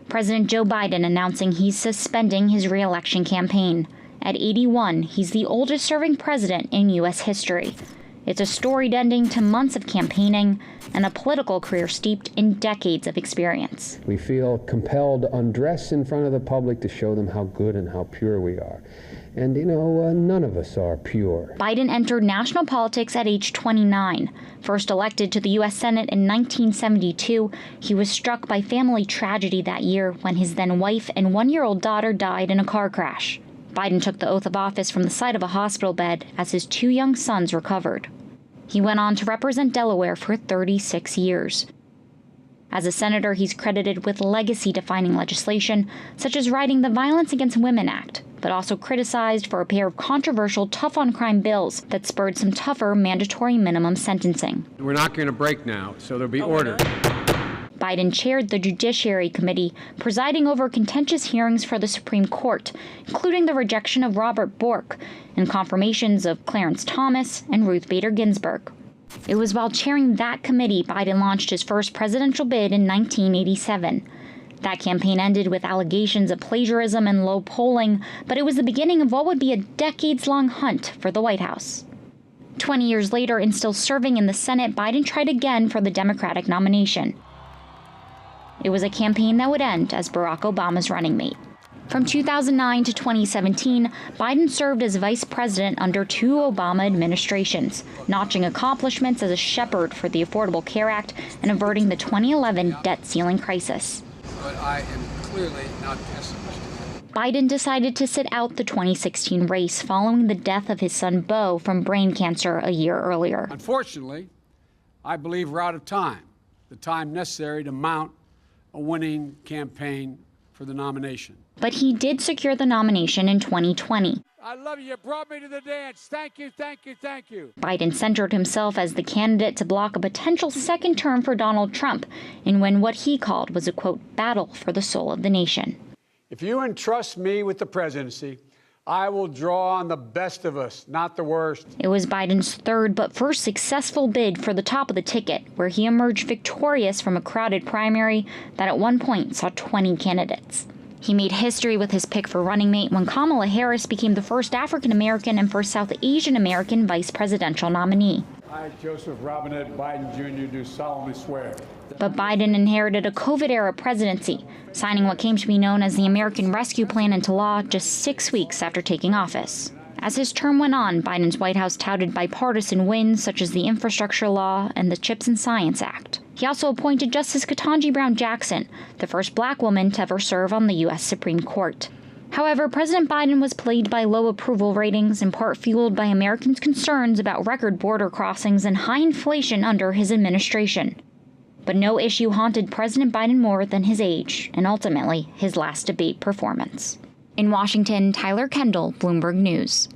President Joe Biden announcing he's suspending his reelection campaign. At 81, he's the oldest-serving president in U.S. history. It's a storied ending to months of campaigning and a political career steeped in decades of experience. We feel compelled to undress in front of the public to show them how good and how pure we are. And, none of us are pure. Biden entered national politics at age 29. First elected to the U.S. Senate in 1972, he was struck by family tragedy that year when his then-wife and one-year-old daughter died in a car crash. Biden took the oath of office from the side of a hospital bed as his two young sons recovered. He went on to represent Delaware for 36 years. As a senator, he's credited with legacy-defining legislation, such as writing the Violence Against Women Act, but also criticized for a pair of controversial tough-on-crime bills that spurred some tougher mandatory minimum sentencing. We're not going to break now, so there'll be order. Biden chaired the Judiciary Committee, presiding over contentious hearings for the Supreme Court, including the rejection of Robert Bork and confirmations of Clarence Thomas and Ruth Bader Ginsburg. It was while chairing that committee Biden launched his first presidential bid in 1987. That campaign ended with allegations of plagiarism and low polling, but it was the beginning of what would be a decades-long hunt for the White House. 20 years later, and still serving in the Senate, Biden tried again for the Democratic nomination. It was a campaign that would end as Barack Obama's running mate. From 2009 to 2017, Biden served as vice president under two Obama administrations, notching accomplishments as a shepherd for the Affordable Care Act and averting the 2011 debt ceiling crisis. But I am clearly not pessimistic. Biden decided to sit out the 2016 race following the death of his son Beau from brain cancer a year earlier. Unfortunately, I believe we're out of time, the time necessary to mount a winning campaign for the nomination. But he did secure the nomination in 2020. I love you. You brought me to the dance. Thank you, thank you, thank you. Biden centered himself as the candidate to block a potential second term for Donald Trump in what he called was a, quote, battle for the soul of the nation. If you entrust me with the presidency, I will draw on the best of us, not the worst. It was Biden's third but first successful bid for the top of the ticket, where he emerged victorious from a crowded primary that at one point saw 20 candidates. He made history with his pick for running mate when Kamala Harris became the first African-American and first South Asian American vice presidential nominee. I, Joseph Robinette Biden Jr., do solemnly swear. But Biden inherited a COVID-era presidency, signing what came to be known as the American Rescue Plan into law just 6 weeks after taking office. As his term went on, Biden's White House touted bipartisan wins such as the infrastructure law and the CHIPS and Science Act. He also appointed Justice Ketanji Brown Jackson, the first black woman to ever serve on the U.S. Supreme Court. However, President Biden was plagued by low approval ratings, in part fueled by Americans' concerns about record border crossings and high inflation under his administration. But no issue haunted President Biden more than his age, and ultimately his last debate performance. In Washington, Tyler Kendall, Bloomberg News.